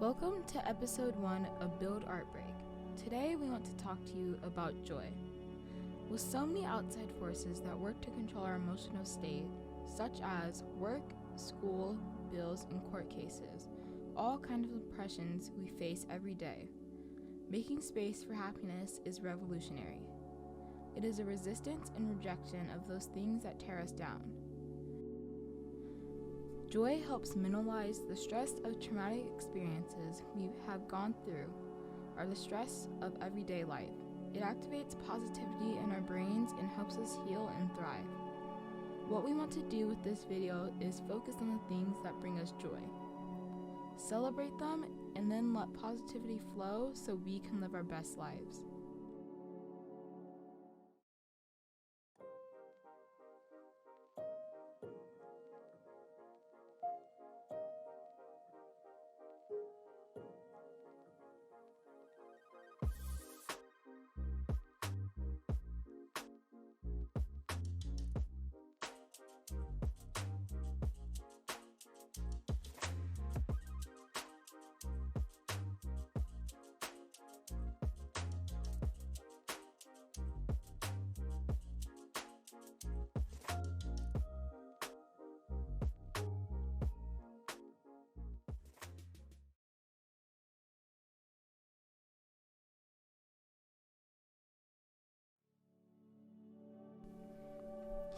Welcome to episode 1 of Build Art Break. Today we want to talk to you about joy. With so many outside forces that work to control our emotional state, such as work, school, bills, and court cases, all kinds of impressions we face every day, making space for happiness is revolutionary. It is a resistance and rejection of those things that tear us down. Joy helps minimize the stress of traumatic experiences we have gone through, or the stress of everyday life. It activates positivity in our brains and helps us heal and thrive. What we want to do with this video is focus on the things that bring us joy. Celebrate them and then let positivity flow so we can live our best lives.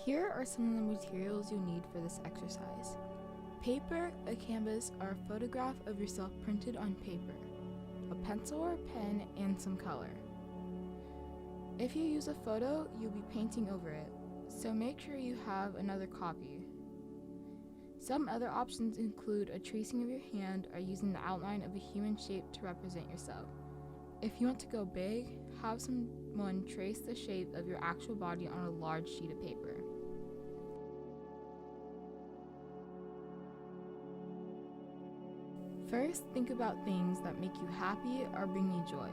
Here are some of the materials you'll need for this exercise. Paper, a canvas, or a photograph of yourself printed on paper, a pencil or pen, and some color. If you use a photo, you'll be painting over it, so make sure you have another copy. Some other options include a tracing of your hand or using the outline of a human shape to represent yourself. If you want to go big, have someone trace the shape of your actual body on a large sheet of paper. First, think about things that make you happy or bring you joy.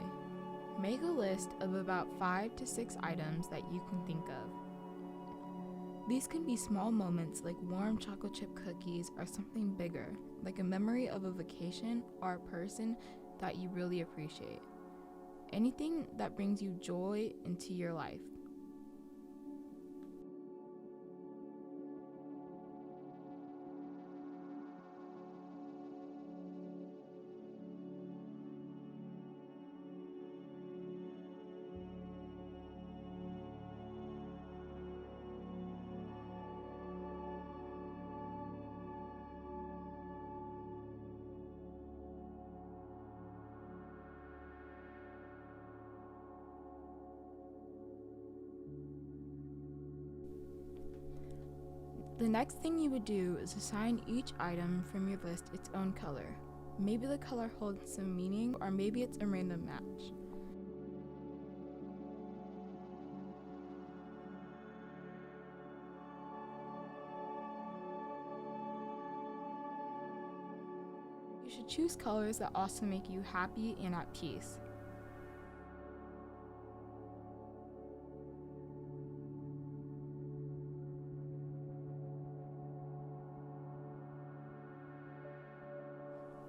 Make a list of about 5 to 6 items that you can think of. These can be small moments like warm chocolate chip cookies or something bigger, like a memory of a vacation or a person that you really appreciate. Anything that brings you joy into your life. The next thing you would do is assign each item from your list its own color. Maybe the color holds some meaning, or maybe it's a random match. You should choose colors that also make you happy and at peace.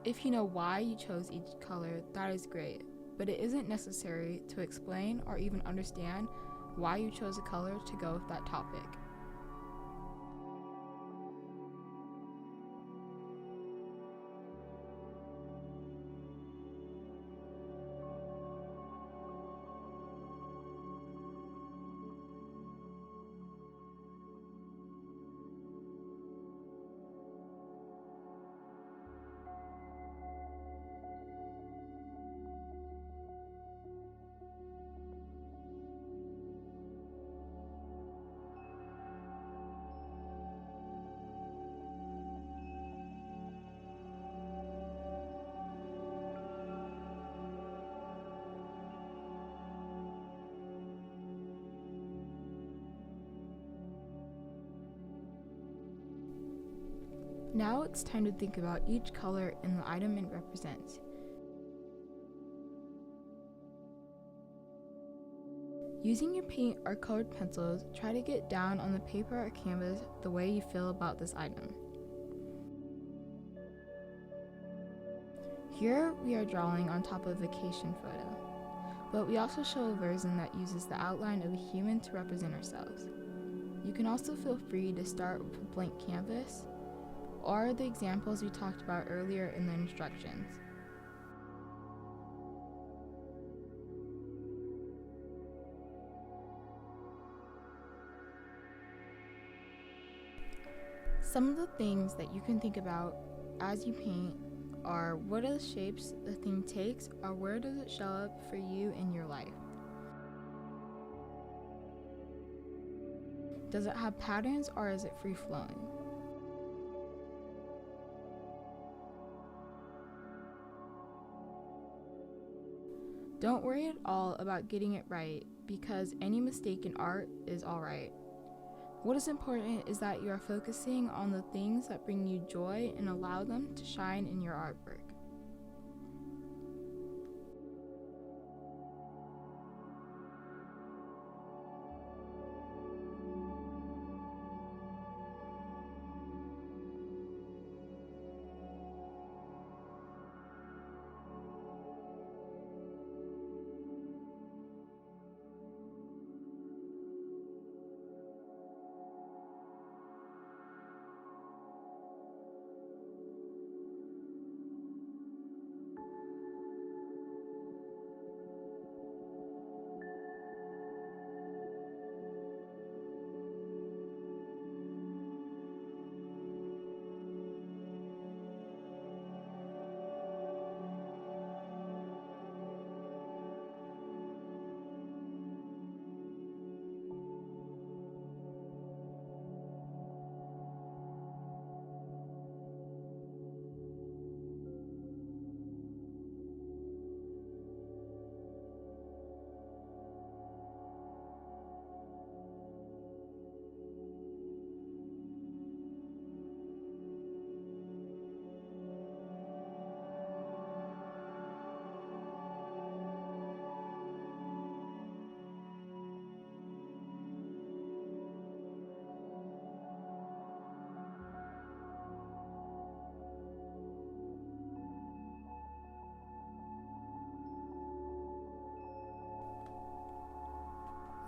If you know why you chose each color, that is great, but it isn't necessary to explain or even understand why you chose a color to go with that topic. Now it's time to think about each color and the item it represents. Using your paint or colored pencils, try to get down on the paper or canvas the way you feel about this item. Here we are drawing on top of a vacation photo, but we also show a version that uses the outline of a human to represent ourselves. You can also feel free to start with a blank canvas or the examples we talked about earlier in the instructions. Some of the things that you can think about as you paint are what are the shapes the thing takes, or where does it show up for you in your life? Does it have patterns or is it free flowing? Don't worry at all about getting it right, because any mistake in art is alright. What is important is that you are focusing on the things that bring you joy and allow them to shine in your artwork.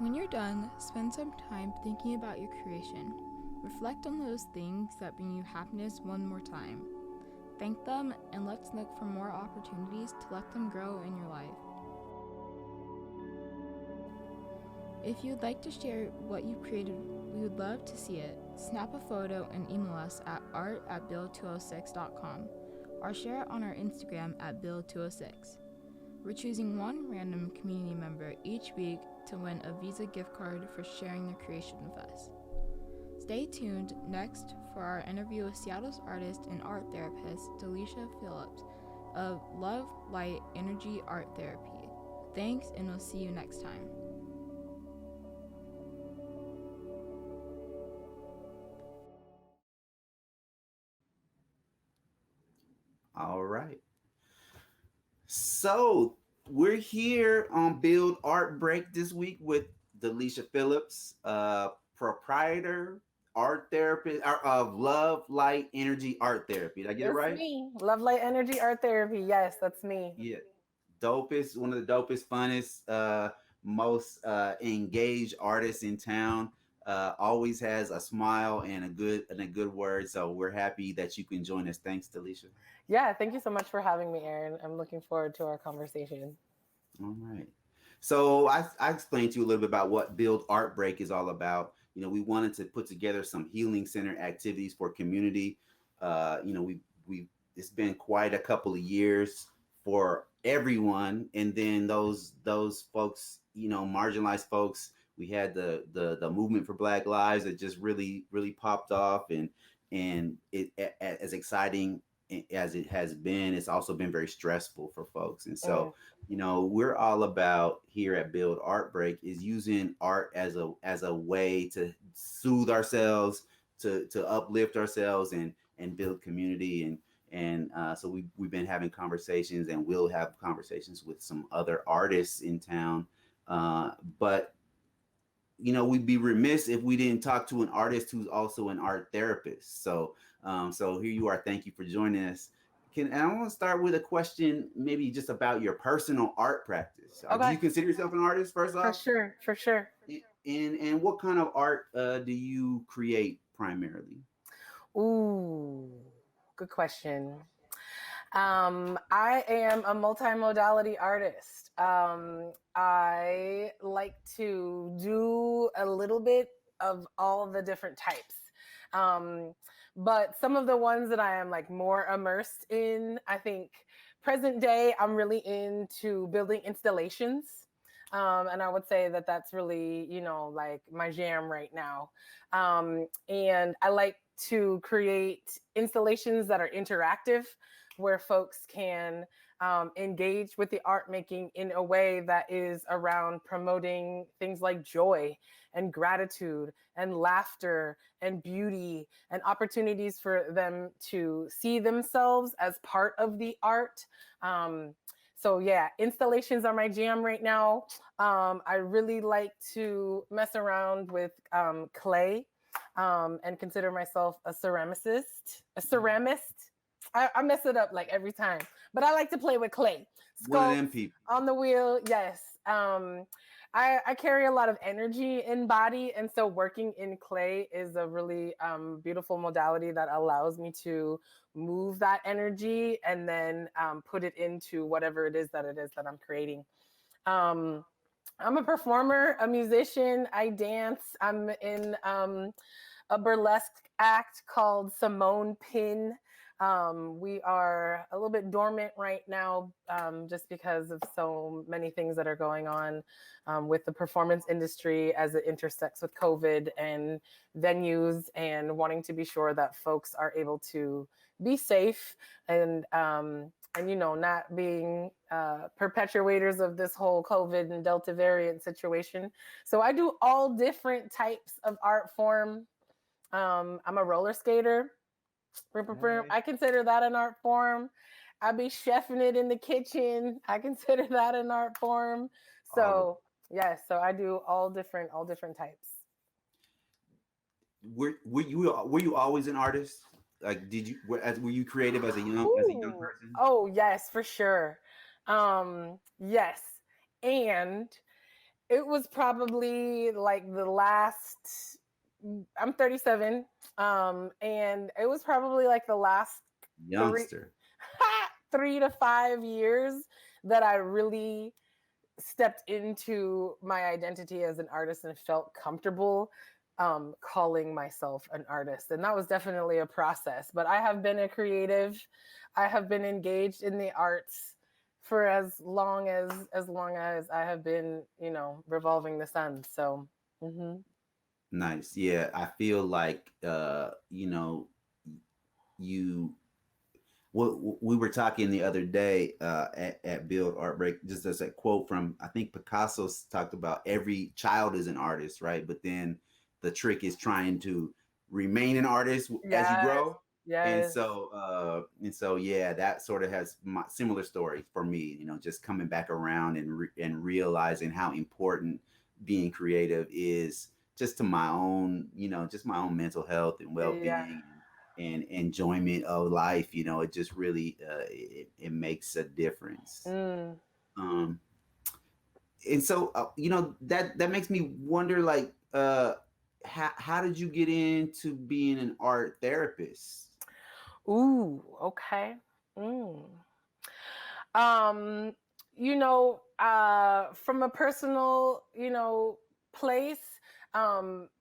When you're done, spend some time thinking about your creation. Reflect on those things that bring you happiness one more time. Thank them, and let's look for more opportunities to let them grow in your life. If you'd like to share what you've created, we would love to see it. Snap a photo and email us at art@build206.com or share it on our Instagram at build206. We're choosing one random community member each week to win a Visa gift card for sharing their creation with us. Stay tuned next for our interview with Seattle's artist and art therapist, Dalisha Phillips of Love, Light, Energy Art Therapy. Thanks, and we'll see you next time. All right. So we're here on Build Art Break this week with Dalisha Phillips, proprietor, art therapist of Love Light Energy Art Therapy. Did I get it That's right? me. Love Light Energy Art Therapy. Yes, that's me. Yeah. Dopest, one of the dopest, funnest, most engaged artists in town. Always has a smile and a good word. So we're happy that you can join us. Thanks, Dalisha. Yeah, thank you so much for having me, Aaron. I'm looking forward to our conversation. All right. So I explained to you a little bit about what Build Art Break is all about. We wanted to put together some healing center activities for community. We it's been quite a couple of years for everyone, and then those folks, marginalized folks. We had the movement for Black Lives that just really popped off, and as exciting as it has been, it's also been very stressful for folks, and Mm, so we're all about here at Build Art Break is using art as a way to soothe ourselves, to uplift ourselves and build community, and so we've been having conversations, and we'll have conversations with some other artists in town, but we'd be remiss if we didn't talk to an artist who's also an art therapist. So here you are. Thank you for joining us. I want to start with a question, maybe just about your personal art practice. Do Okay, you consider yourself an artist, first for off? sure, for sure. And what kind of art do you create primarily? Ooh, good question. I am a multimodality artist. I like to do a little bit of all the different types. Um, but some of the ones that I am like more immersed in, I think present day, I'm really into building installations. And I would say that that's really, like my jam right now. And I like to create installations that are interactive where folks can engage with the art making in a way that is around promoting things like joy and gratitude and laughter and beauty and opportunities for them to see themselves as part of the art. So yeah, installations are my jam right now. I really like to mess around with clay and consider myself a ceramicist, a ceramist. I mess it up like every time, but I like to play with clay. One of them Sculpt people. on the wheel, yes. I carry a lot of energy in body, and so working in clay is a really beautiful modality that allows me to move that energy and then put it into whatever it is that I'm creating. Um, I'm a performer, a musician. I dance. I'm in a burlesque act called Simone Pin. We are a little bit dormant right now just because of so many things that are going on with the performance industry as it intersects with COVID and venues and wanting to be sure that folks are able to be safe and not being perpetuators of this whole COVID and Delta variant situation. So I do all different types of art form. I'm a roller skater. Right. I consider that an art form. I be chefing it in the kitchen. I consider that an art form. All of So yes, so I do all different types. were you always an artist? Like, were you creative as a young Ooh. person? Oh yes, for sure. Yes. And it was probably like the last I'm 37. And it was probably like the last three Youngster. 3 to 5 years that I really stepped into my identity as an artist and felt comfortable calling myself an artist. And that was definitely a process. But I have been a creative. I have been engaged in the arts for as long as I have been, revolving the sun. So, Nice. Yeah, I feel like you what we were talking the other day at Build Art Break, just as a quote from, I think Picasso talked about every child is an artist, right? But then the trick is trying to remain an artist as you yes, grow. yes. And so yeah, that sort of has my similar story for me, just coming back around and realizing how important being creative is, just to my own, just my own mental health and Yeah. well-being and enjoyment of life. It just really it makes a difference. Mm. um and so that makes me wonder, like, how did you get into being an art therapist? Ooh, okay. Mm. Um, from a personal, place,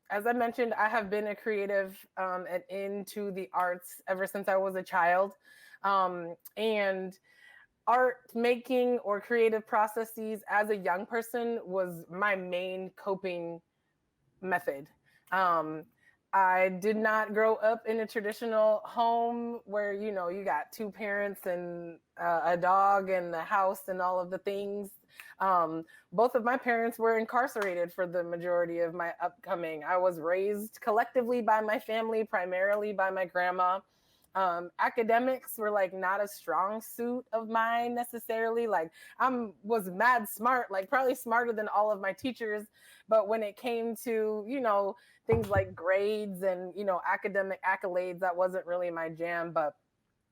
as I mentioned, I have been a creative and into the arts ever since I was a child. And art making or creative processes as a young person was my main coping method. Um, I did not grow up in a traditional home where you got two parents and a dog and a house and all of the things. Both of my parents were incarcerated for the majority of my upcoming. I was raised collectively by my family, primarily by my grandma. Academics were like not a strong suit of mine necessarily. Like was mad smart, like probably smarter than all of my teachers. But when it came to, things like grades and, academic accolades, that wasn't really my jam. But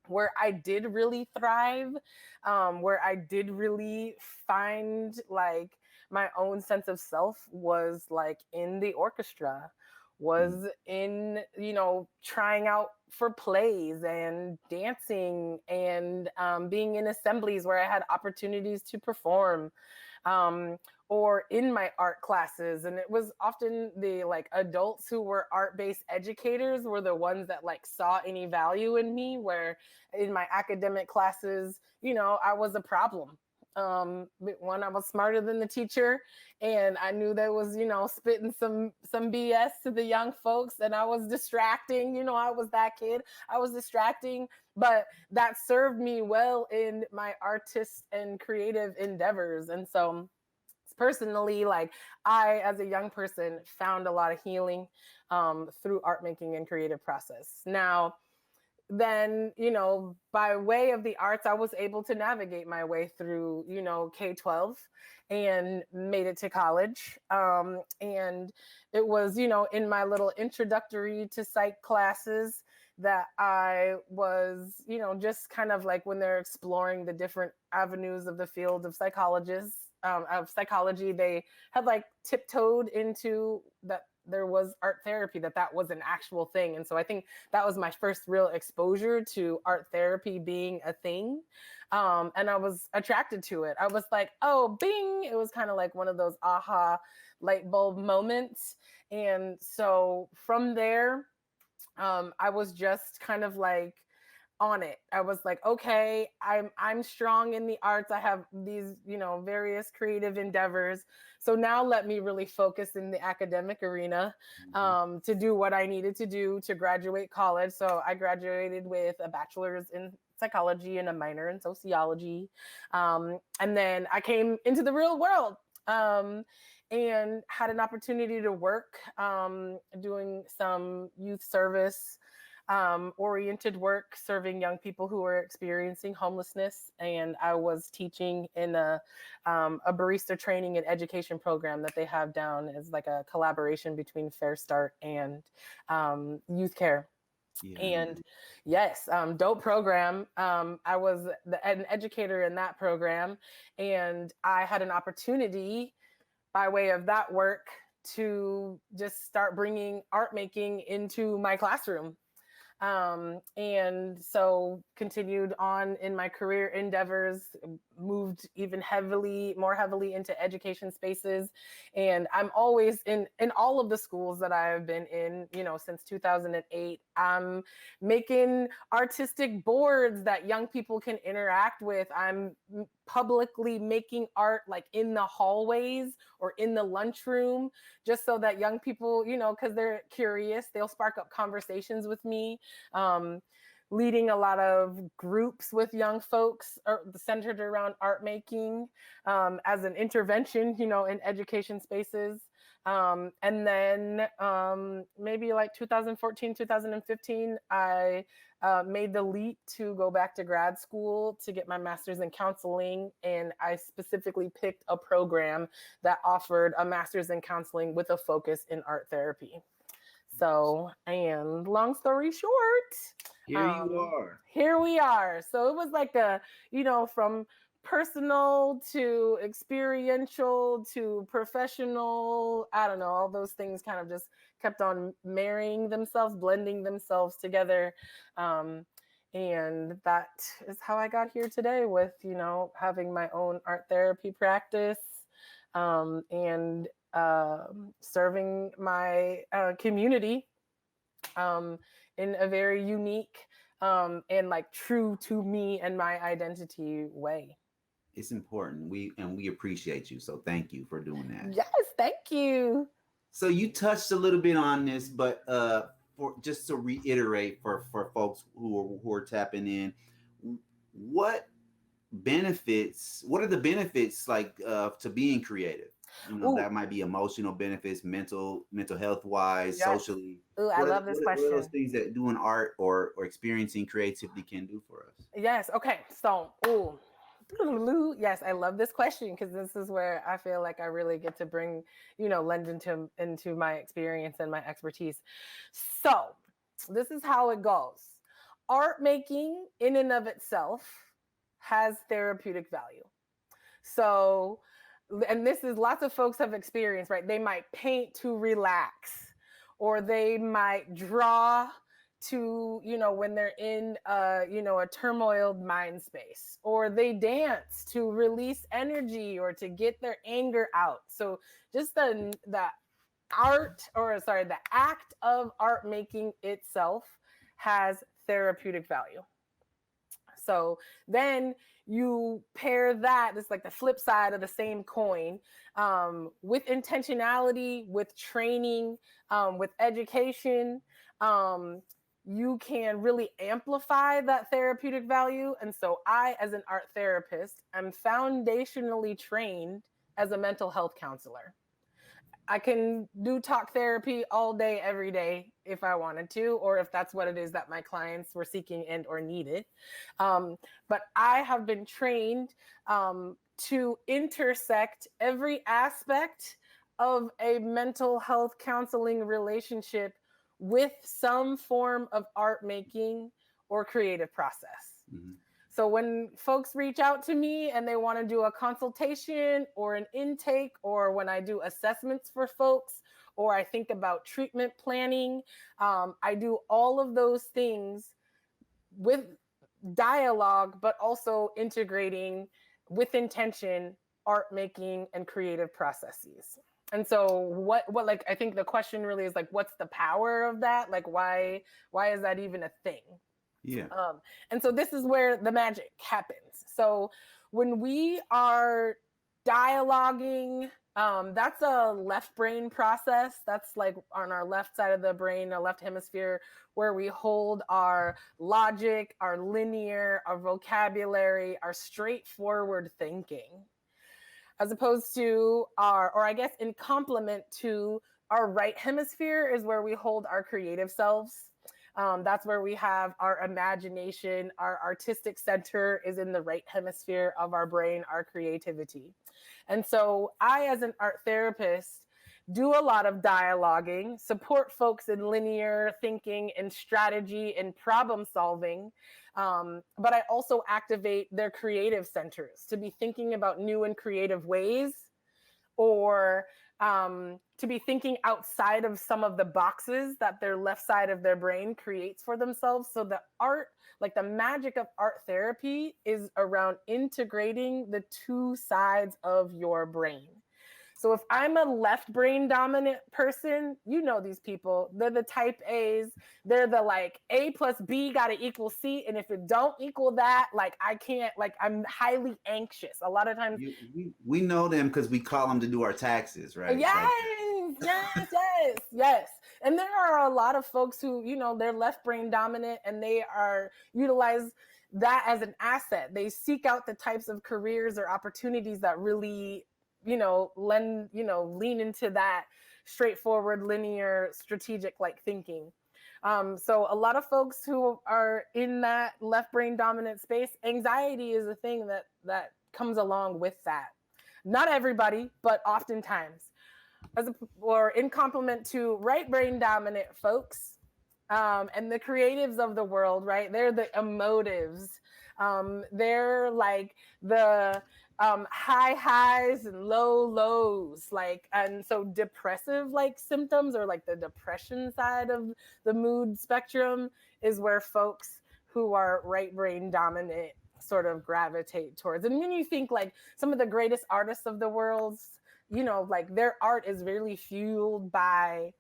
where I did really thrive, where I did really find like my own sense of self was like in the orchestra, Mm. was in, trying out for plays and dancing and being in assemblies where I had opportunities to perform, um, or in my art classes. And it was often the like adults who were art-based educators were the ones that like saw any value in me, where in my academic classes, I was a problem. One, I was smarter than the teacher, and I knew that was, spitting some BS to the young folks, and I was distracting. I was that kid. I was distracting, but that served me well in my artist and creative endeavors. And so personally, like, I as a young person found a lot of healing through art making and creative process. Now then, by way of the arts, I was able to navigate my way through, K-12 and made it to college. And it was, in my little introductory to psych classes that I was, just kind of like when they're exploring the different avenues of the field of psychology, they had like tiptoed into that there was art therapy, that was an actual thing. And so I think that was my first real exposure to art therapy being a thing. And I was attracted to it. I was like, oh, bing. It was kind of like one of those aha light bulb moments. And so from there, I was just kind of like on it. I was like, okay, I'm strong in the arts. I have these, various creative endeavors. So now let me really focus in the academic arena, Mhm. to do what I needed to do to graduate college. So I graduated with a bachelor's in psychology and a minor in sociology. And then I came into the real world. And had an opportunity to work doing some youth service oriented work, serving young people who were experiencing homelessness. And I was teaching in a barista training and education program that they have down as like a collaboration between Fair Start and youth care. Yeah. And yes, dope program. I was an educator in that program, and I had an opportunity by way of that work to just start bringing art making into my classroom. And so continued on in my career endeavors, moved even more heavily into education spaces. And I'm always in all of the schools that I have been in, since 2008, I'm making artistic boards that young people can interact with. I'm publicly making art like in the hallways or in the lunchroom, just so that young people, because they're curious, they'll spark up conversations with me. um, Leading a lot of groups with young folks centered around art making as an intervention, in education spaces. And then maybe like 2014, 2015, I made the leap to go back to grad school to get my master's in counseling. And I specifically picked a program that offered a master's in counseling with a focus in art therapy. So, and long story short, Here you are. here we are. So it was like from personal to experiential to professional, I don't know, all those things kind of just kept on marrying themselves, blending themselves together. And that is how I got here today with, having my own art therapy practice, and serving my community in a very unique and like true to me and my identity way. It's important. We appreciate you. So thank you for doing that. Yes, thank you. So you touched a little bit on this, but for just to reiterate for folks who are tapping in, what what are the benefits like to being creative? Ooh, That might be emotional benefits, mental health wise, yes. socially. Ooh, I love this What are those question. things that doing art or experiencing creativity can do for us? Yes. Okay. So, ooh. Yes, I love this question because this is where I feel like I really get to bring, lend into my experience and my expertise. So, this is how it goes. art making in and of itself has therapeutic value. So, and this is lots of folks have experienced, right? They might paint to relax, or they might draw to, when they're in a turmoiled mind space, or they dance to release energy or to get their anger out. So just the the act of art making itself has therapeutic value. So then you pair that, it's like the flip side of the same coin, with intentionality, with training, with education. You can really amplify that therapeutic value. And so I, as an art therapist, am foundationally trained as a mental health counselor. I can do talk therapy all day, every day, if I wanted to, or if that's what it is that my clients were seeking and or needed. But I have been trained to intersect every aspect of a mental health counseling relationship with some form of art making or creative process. Mm-hmm. So when folks reach out to me and they want to do a consultation or an intake, or when I do assessments for folks, or I think about treatment planning, I do all of those things with dialogue, but also integrating with intention art making and creative processes. And so what like, I think the question really is like, what's the power of that? Like, why is that even a thing? Yeah. And so this is where the magic happens. So when we are dialoguing, that's a left brain process. That's like on our left side of the brain, our left hemisphere, where we hold our logic, our linear, our vocabulary, our straightforward thinking, as opposed to or I guess in complement to our right hemisphere is where we hold our creative selves. That's where we have our imagination. Our artistic center is in the right hemisphere of our brain, our creativity. And so I, as an art therapist, do a lot of dialoguing, support folks in linear thinking and strategy and problem solving. But I also activate their creative centers to be thinking about new and creative ways, or to be thinking outside of some of the boxes that their left side of their brain creates for themselves. So the art, like the magic of art therapy, is around integrating the two sides of your brain. So if I'm a left brain dominant person, these people, they're the type A's. They're the like A plus B got to equal C. And if it don't equal that, like I can't, like I'm highly anxious. A lot of times. We know them because we call them to do our taxes, right? Yes, yes. And there are a lot of folks who, they're left brain dominant and they are utilize that as an asset. They seek out the types of careers or opportunities that really lean into that straightforward, linear, strategic like thinking. So a lot of folks who are in that left brain dominant space, anxiety is a thing that comes along with that. Not everybody, but oftentimes. Or in complement to right brain dominant folks, and the creatives of the world, right? They're the emotives. They're like the high highs and low lows, like, and so depressive like symptoms, or like the depression side of the mood spectrum, is where folks who are right brain dominant sort of gravitate towards. And when you think like some of the greatest artists of the world, like their art is really fueled by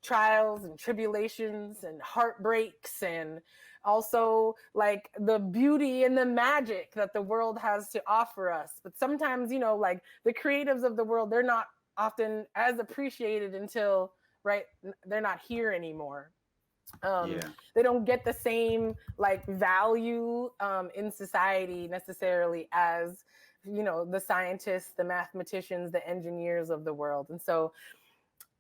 trials and tribulations and heartbreaks, and also like the beauty and the magic that the world has to offer us. But sometimes, like the creatives of the world, they're not often as appreciated until, right, they're not here anymore. They don't get the same like value in society necessarily as the scientists, the mathematicians, the engineers of the world. And so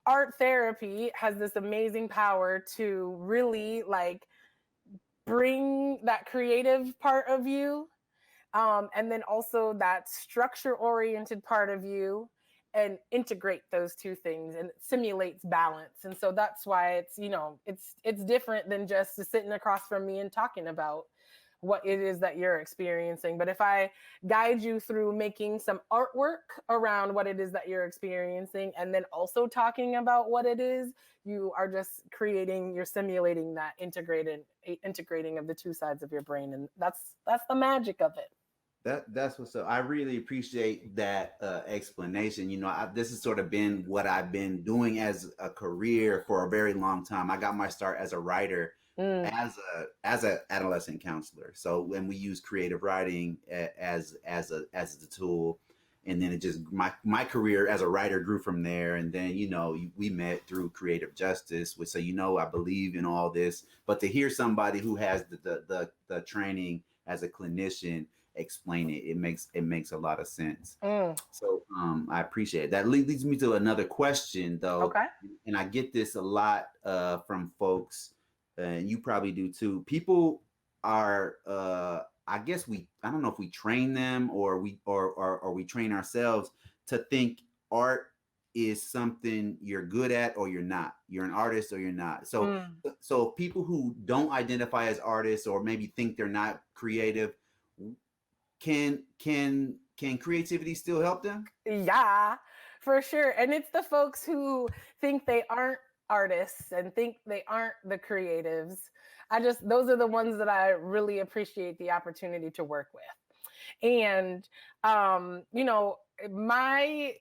art therapy has this amazing power to really like bring that creative part of you, and then also that structure oriented part of you, and integrate those two things, and it simulates balance. And so that's why it's, it's different than just sitting across from me and talking about what it is that you're experiencing. But if I guide you through making some artwork around what it is that you're experiencing, and then also talking about what it is, you are just you're simulating that integrating of the two sides of your brain. And that's the magic of it. That's what's up. I really appreciate that explanation. This has sort of been what I've been doing as a career for a very long time. I got my start as a writer, as a adolescent counselor. So when we use creative writing as the tool, and then it just my career as a writer grew from there. And then we met through creative justice, which, so I believe in all this. But to hear somebody who has the training as a clinician explain it, it makes a lot of sense. So I appreciate it. That leads me to another question, though. Okay. And I get this a lot from folks, and you probably do too. People are I don't know if we train them or we train ourselves to think art is something you're good at or you're not. You're an artist or you're not. So people who don't identify as artists, or maybe think they're not creative, can creativity still help them? Yeah, for sure. And it's the folks who think they aren't artists and think they aren't the creatives. Those are the ones that I really appreciate the opportunity to work with. And my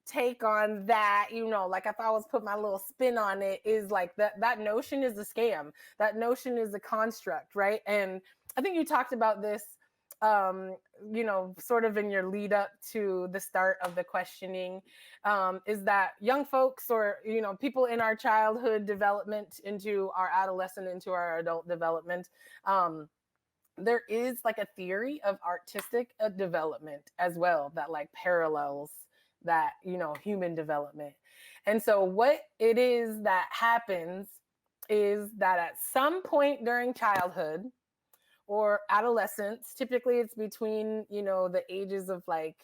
take on that, like, if I was put my little spin on it, is like that notion is a scam. That notion is a construct, right? And I think you talked about this sort of in your lead up to the start of the questioning, is that young folks, or people in our childhood development into our adolescent, into our adult development, there is like a theory of artistic development as well that like parallels that human development. And so what it is that happens is that at some point during childhood or adolescence, typically it's between the ages of like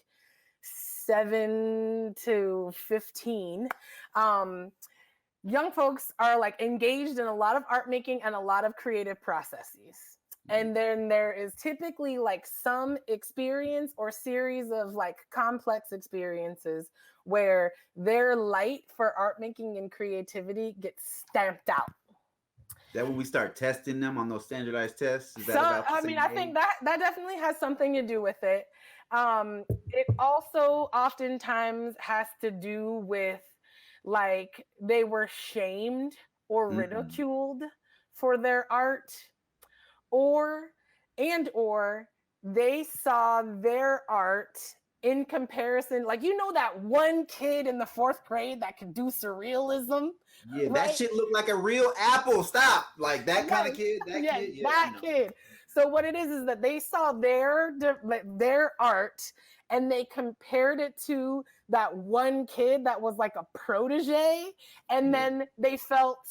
7 to 15, young folks are like engaged in a lot of art making and a lot of creative processes. And then there is typically like some experience or series of like complex experiences where their light for art making and creativity gets stamped out. That when we start testing them on those standardized tests? I think that definitely has something to do with it. It also oftentimes has to do with like they were shamed or ridiculed for their art, or they saw their art in comparison, like that one kid in the 4th grade that could do surrealism. Yeah, right? That shit looked like a real apple. Stop. Like that kind of kid. That kid. So what it is that they saw their art and they compared it to that one kid that was like a protege, and then they felt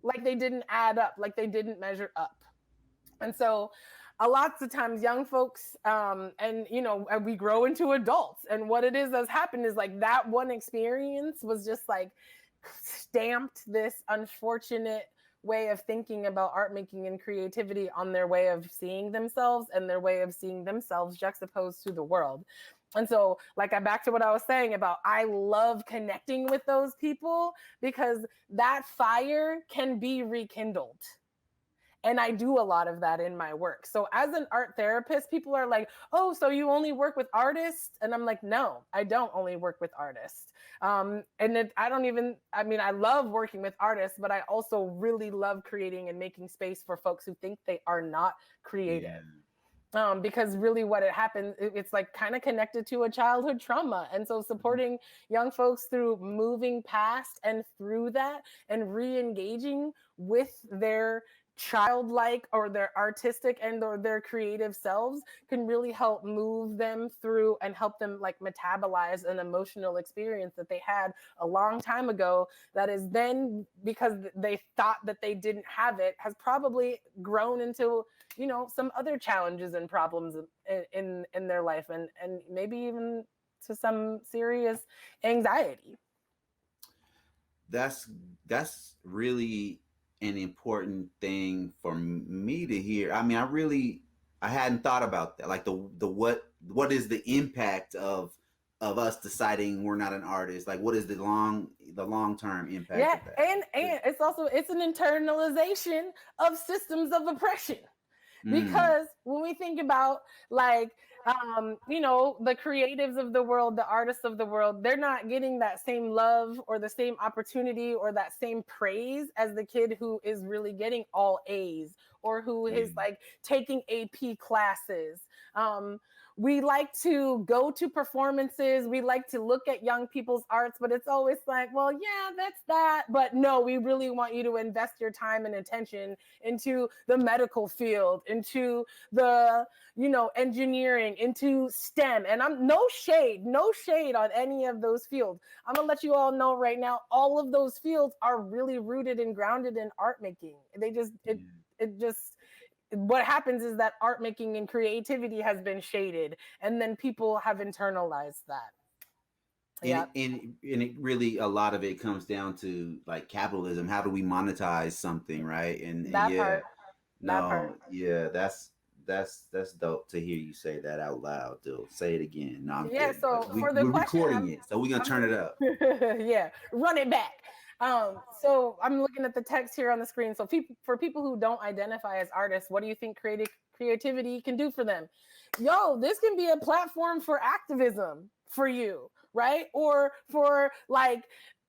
like they didn't add up, like they didn't measure up. And so a lots of times young folks, and we grow into adults, and what it is that's happened is like that one experience was just like stamped this unfortunate way of thinking about art making and creativity on their way of seeing themselves, and their way of seeing themselves juxtaposed to the world. And so like back to what I was saying about, I love connecting with those people because that fire can be rekindled. And I do a lot of that in my work. So as an art therapist, people are like, oh, so you only work with artists? And I'm like, no, I don't only work with artists. I love working with artists, but I also really love creating and making space for folks who think they are not creative. Because really what it happens, it's like kind of connected to a childhood trauma. And so supporting young folks through moving past and through that and re-engaging with their childlike or their artistic and or their creative selves can really help move them through and help them like metabolize an emotional experience that they had a long time ago, that is then, because they thought that they didn't have it, has probably grown into some other challenges and problems in their life, and maybe even to some serious anxiety. That's really an important thing for me to hear. I mean, I hadn't thought about that. Like the what is the impact of us deciding we're not an artist? Like, what is the long term impact Yeah, of that? and it's also it's an internalization of systems of oppression. Mm, Because when we think about like the creatives of the world, the artists of the world, they're not getting that same love or the same opportunity or that same praise as the kid who is really getting all A's or who yeah, is like taking AP classes. um we like to go to performances, we like to look at young people's arts, but it's always like, well, yeah, that's that, but no, we really want you to invest your time and attention into the medical field, into the engineering, into STEM. And I'm no shade on any of those fields. I'm gonna let you all know right now, all of those fields are really rooted and grounded in art making. They just yeah. it just what happens is that art making and creativity has been shaded, and then people have internalized that. and Yeah, it, and it really, a lot of it comes down to like capitalism. How do we monetize something, right? And that yeah, part, that part. no, yeah, that's dope to hear you say that out loud. Dude, say it again. No, I'm Yeah, kidding, but so for the we're question, recording it, so we're gonna I'm turn it up. yeah, run it back. So I'm looking at the text here on the screen. So for people who don't identify as artists, what do you think creativity can do for them? Yo, this can be a platform for activism for you, right? Or for like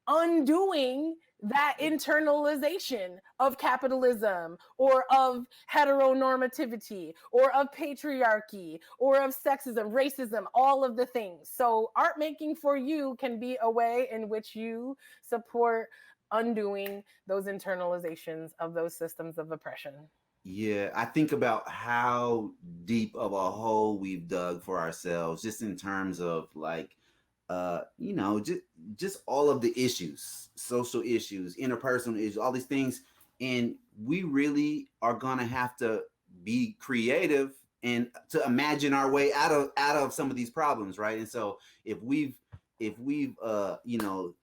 undoing that internalization of capitalism or of heteronormativity or of patriarchy or of sexism, racism, all of the things. So art making for you can be a way in which you support undoing those internalizations of those systems of oppression. Yeah, I think about how deep of a hole we've dug for ourselves, just in terms of like, just all of the issues, social issues, interpersonal issues, all these things, and we really are gonna have to be creative and to imagine our way out of some of these problems, right? And so if we've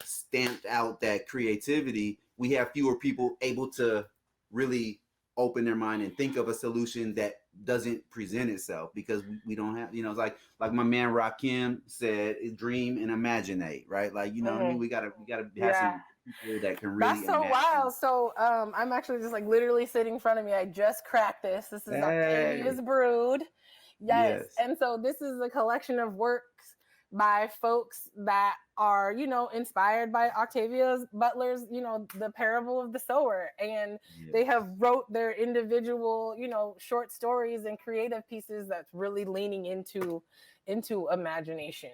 stamped out that creativity, we have fewer people able to really open their mind and think of a solution that doesn't present itself, because we don't have, it's like my man Rakim said, dream and imaginate, right? Like, what I mean, Mhm. we gotta have Yeah. some people that can That's really so imagine. wild. So I'm actually just like literally sitting in front of me. I just cracked this. This is Hey, Octavia's Brood. Yes. yes, And so this is a collection of works by folks that are, inspired by Octavia Butler's, The Parable of the Sower. And they have yes, wrote their individual, short stories and creative pieces that's really leaning into imagination.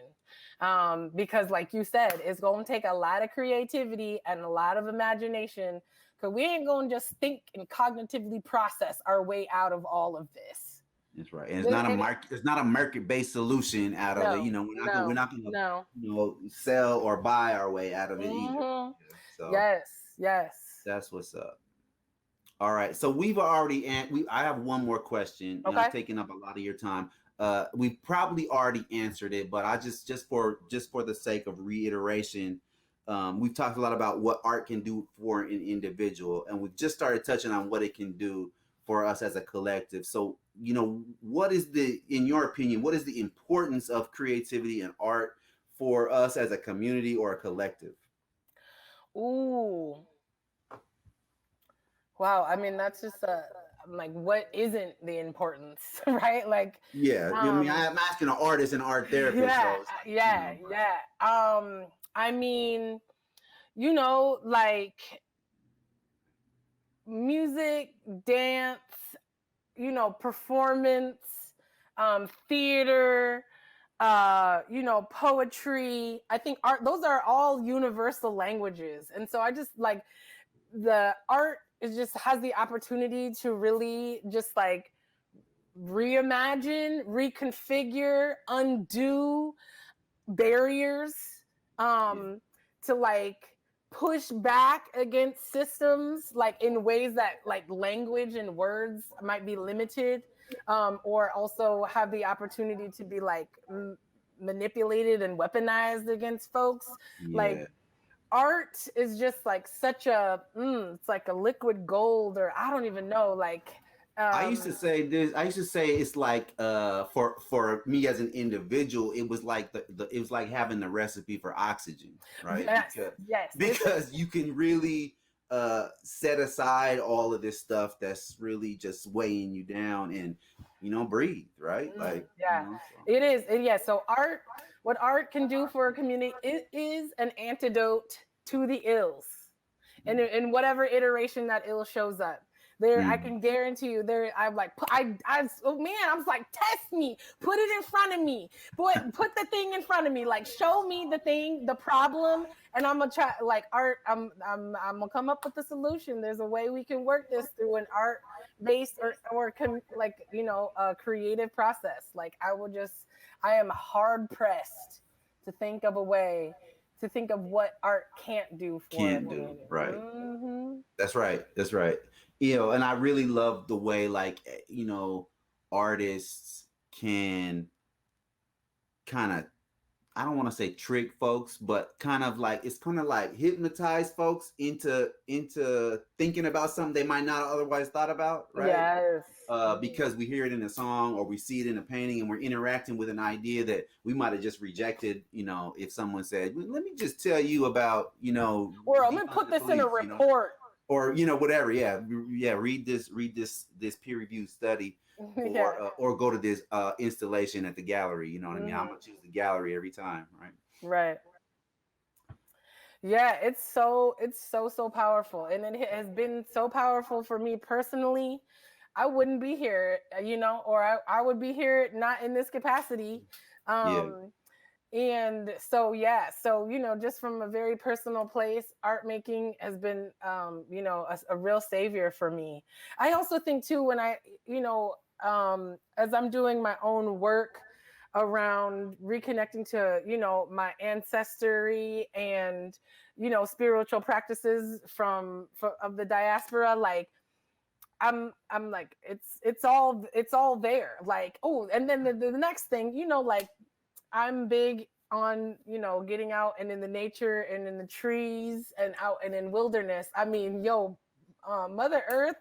Because like you said, it's going to take a lot of creativity and a lot of imagination, because we ain't going to just think and cognitively process our way out of all of this. that's right. And And it's not a market based solution out of it. no, We're no, not gonna no. sell or buy our way out of it either. Hmm. So Yes, yes. that's what's up. All right. So we've already I have one more question, and I've Okay. taken up a lot of your time. We probably already answered it, but I just for the sake of reiteration, we've talked a lot about what art can do for an individual, and we've just started touching on what it can do for us as a collective. So, in your opinion, what is the importance of creativity and art for us as a community or a collective? Ooh. Wow. I mean, that's just I'm like, what isn't the importance, right? Like, Yeah, I mean, um, I'm asking an artist and art therapist, yeah, so it's like, yeah, yeah. I mean, like music, dance, performance, theater, poetry. I think art, those are all universal languages. And so I just like the art is just has the opportunity to really just like reimagine, reconfigure, undo barriers, yeah, to like push back against systems like in ways that like language and words might be limited, or also have the opportunity to be like manipulated and weaponized against folks. Like Yeah. art is just like such a it's like a liquid gold, or I don't even know, like I used to say this. I used to say it's like for me as an individual, it was like it was like having the recipe for oxygen, right? yes, yes, Because you can really set aside all of this stuff that's really just weighing you down and breathe, right? Like, yeah, so. it is. Yeah, so art, what art can do for a community, it is an antidote to the ills, and in whatever iteration that ill shows up. There, I Mm. can guarantee you. There, I'm like, oh man, I was like, test me, put it in front of me, put the thing in front of me, like, show me the thing, the problem, and I'm gonna try. Like art, I'm gonna come up with the solution. There's a way we can work this through an art based like a creative process. Like I am hard pressed to think of a way to think of what art can't do for a Can't do, community. right? Mm-hmm. That's right. That's right. And I really love the way, like, artists can kind of, I don't want to say trick folks, but kind of like it's kind of like hypnotize folks into thinking about something they might not otherwise thought about, right? Yes. Because we hear it in a song or we see it in a painting and we're interacting with an idea that we might have just rejected. If someone said, "Well, let me just tell you about, Or I'm gonna defund put the this in a police," report. or whatever. Yeah, read this peer reviewed study, Yeah. or go to this installation at the gallery. You know what I mean? I'm Mm-hmm. gonna choose the gallery every time, right? Right. Yeah, it's so powerful, and it has been so powerful for me personally. I wouldn't be here, or I would be here not in this capacity. Yeah, Um, and so yeah, so just from a very personal place, art making has been a real savior for me. I also think too, when I as I'm doing my own work around reconnecting to my ancestry and spiritual practices of the diaspora, like I'm like it's all there, like, oh, and then the next thing, like, I'm big on, getting out and in the nature and in the trees and out and in wilderness. I mean, Mother Earth,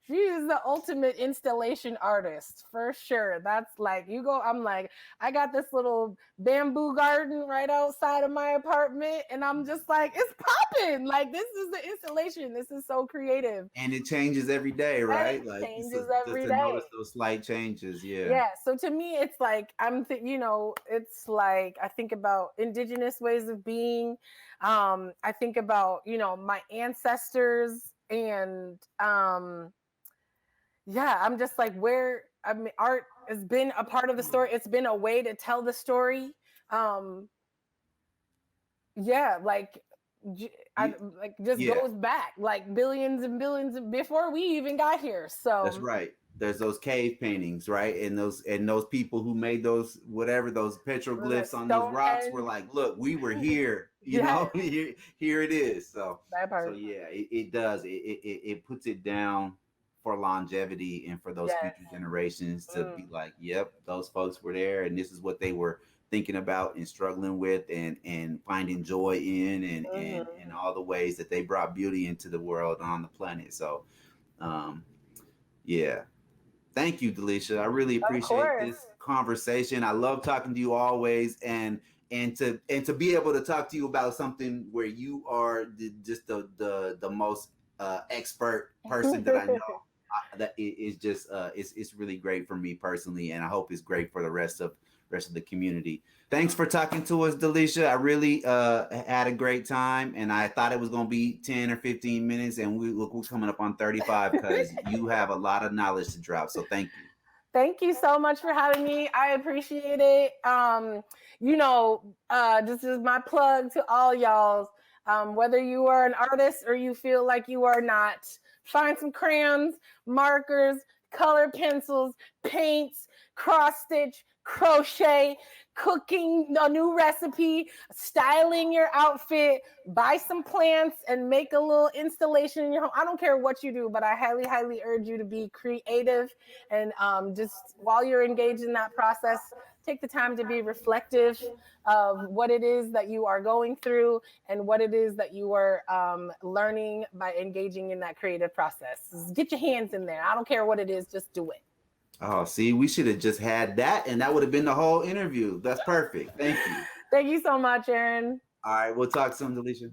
she is the ultimate installation artist for sure. That's like, I'm like, I got this little bamboo garden right outside of my apartment, and I'm just like, it's popping. Like, this is the installation. This is so creative. and it changes every day, And right? it Like changes just every to day. notice those slight changes. Yeah, Yeah, so to me it's like it's like I think about indigenous ways of being. I think about my ancestors, and yeah, I'm just like, where, I mean, art has been a part of the story. It's been a way to tell the story. um yeah, like, I you, like, just yeah. goes back like billions and billions before we even got here. That's So right. There's those cave paintings, right? And those people who made those whatever those the petroglyphs on those rocks were Stonehenge. like, look, we were here, Yes, here it is. that So part. yeah, it does. It puts it down for longevity and for those Yes. future generations to Mm. be like, yep, those folks were there and this is what they were thinking about and struggling with and finding joy in and Mm-hmm. all the ways that they brought beauty into the world on the planet. So um yeah. Thank you, Dalisha. I really Of appreciate course. this conversation. I love talking to you always, and to be able to talk to you about something where you are just the most expert person that I know. That is just it's really great for me personally, and I hope it's great for the rest of the community. Thanks for talking to us, Dalisha. I really had a great time, and I thought it was gonna be 10 or 15 minutes, and we're coming up on 35 because you have a lot of knowledge to drop. So thank you. Thank you so much for having me. I appreciate it. This is my plug to all y'all. Whether you are an artist or you feel like you are not, find some crayons, markers, color pencils, paints, cross stitch, crochet, cooking a new recipe, styling your outfit, buy some plants and make a little installation in your home. I don't care what you do, but I highly, highly urge you to be creative, and just while you're engaged in that process, Take the time to be reflective of what it is that you are going through and what it is that you are learning by engaging in that creative process. Get your hands in there. I don't care what it is, just do it. Oh, see, we should have just had that, and that would have been the whole interview. That's perfect. Thank you. Thank you so much, Aaron. All right, we'll talk soon, Dalisha.